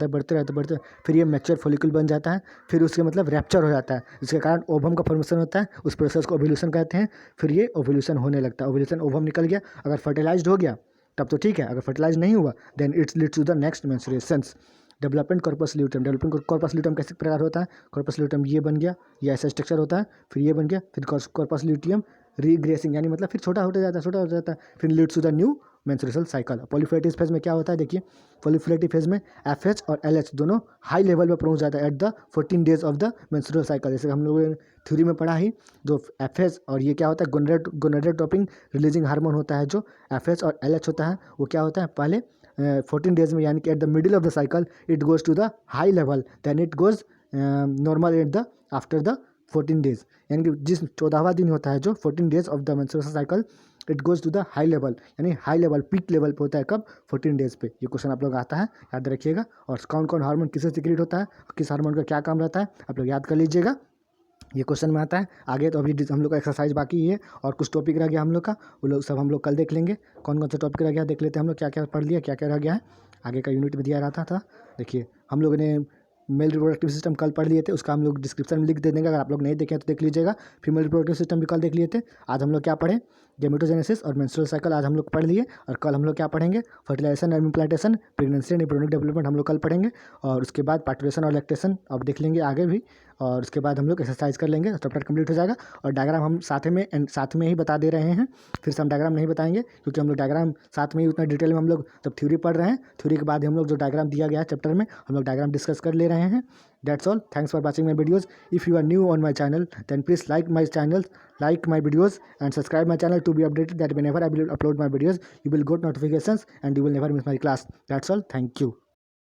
बढ़ते, फिर ये मैच्योर फॉलिकल बन जाता है, फिर उसके मतलब रैप्चर हो जाता है, जिसके कारण ओवम का फॉर्मेशन होता है, उस प्रोसेस को ओव्यूलेशन कहते हैं। फिर ये ओव्यूलेशन होने लगता है, ओव्यूलेशन ओवम निकल गया, अगर फर्टिलाइज्ड हो गया तब तो ठीक है, अगर फर्टिलाइज नहीं हुआ then its leads to the next menstruations. Development corpus luteum, development corpus luteum कैसे प्रकार होता है, कॉर्पस ल्यूटेम ये बन गया, ये ऐसा स्ट्रक्चर होता है, फिर ये बन गया, फिर कॉर्पस ल्यूटियम रीग्रेसिंग यानी मतलब फिर छोटा होता जाता है, फिर leads to the new menstrual cycle. Proliferative phase में क्या होता है देखिए, पॉलीफेरेटिव फेज में एफएच और एलएच दोनों हाई लेवल पर पहुंच जाता है at the 14 days of the menstrual cycle. जैसे हम लोगों ने थ्योरी में पढ़ा ही, जो एफएच और ये क्या होता है गोनेडोट्रोपिन रिलीजिंग हार्मोन होता है, जो एफएच और एलएच होता है वो क्या होता है पहले 14 डेज में, यानी कि at the middle of the cycle it goes to the high level, then it goes normal at the after the 14 days, यानी कि जिस 14वां दिन होता है जो 14 days of the menstrual cycle it goes to the high level, यानी high level peak level पे होता है कब 14 डेज पे। ये क्वेश्चन आप लोग आता है याद रखिएगा। और कौन कौन हार्मोन किससे सीक्रेट होता है, किस हार्मोन का क्या काम रहता है आप लोग याद कर लीजिएगा, ये क्वेश्चन में आता है आगे। तो अभी हम लोग का एक्सरसाइज बाकी है और कुछ टॉपिक रह गया हम लोग का, वो लोग सब हम लोग कल देख लेंगे। कौन कौन सा टॉपिक रह गया देख लेते हैं हम लोग, क्या क्या पढ़ लिया क्या क्या रह गया है, आगे का यूनिट में दिया रहता था। देखिए हम लोगों ने मेल रिप्रोडक्टिव सिस्टम कल पढ़ लिए थे, उसका हम लोग डिस्क्रिप्शन में लिख दे देंगे, अगर आप लोग नहीं देखें तो देख लीजिएगा। फीमेल रिप्रोडक्टिव सिस्टम भी कल देख लिए थे। आज हम लोग क्या पढ़े, गेमेटोजेनेसिस और मेंस्ट्रुअल साइकिल आज हम लोग पढ़ लिए। और कल हम लोग क्या पढ़ेंगे, fertilization and implantation, pregnancy and reproductive development हम लोग कल पढ़ेंगे। और उसके बाद पार्टुलेशन और लैक्टेशन अब देख लेंगे आगे भी। और उसके बाद हम लोग एक्सरसाइज कर लेंगे, चैप्टर कंप्लीट हो जाएगा। और डायग्राम हम साथ में ही बता दे रहे हैं, फिर से हम डायग्राम नहीं बताएंगे क्योंकि हम लोग डायग्राम साथ में ही उतना डिटेल में हम लोग जब थ्योरी पढ़ रहे हैं, थ्योरी के बाद हम लोग जो डायग्राम दिया गया है चैप्टर में हम लोग डायग्राम डिस्कस कर ले रहे हैं। That's all. Thanks for watching my videos. If you are new on my channel, then please like my channel, like my videos, and subscribe my channel to be updated that whenever I will upload my videos, you will get notifications and you will never miss my class. That's all. Thank you.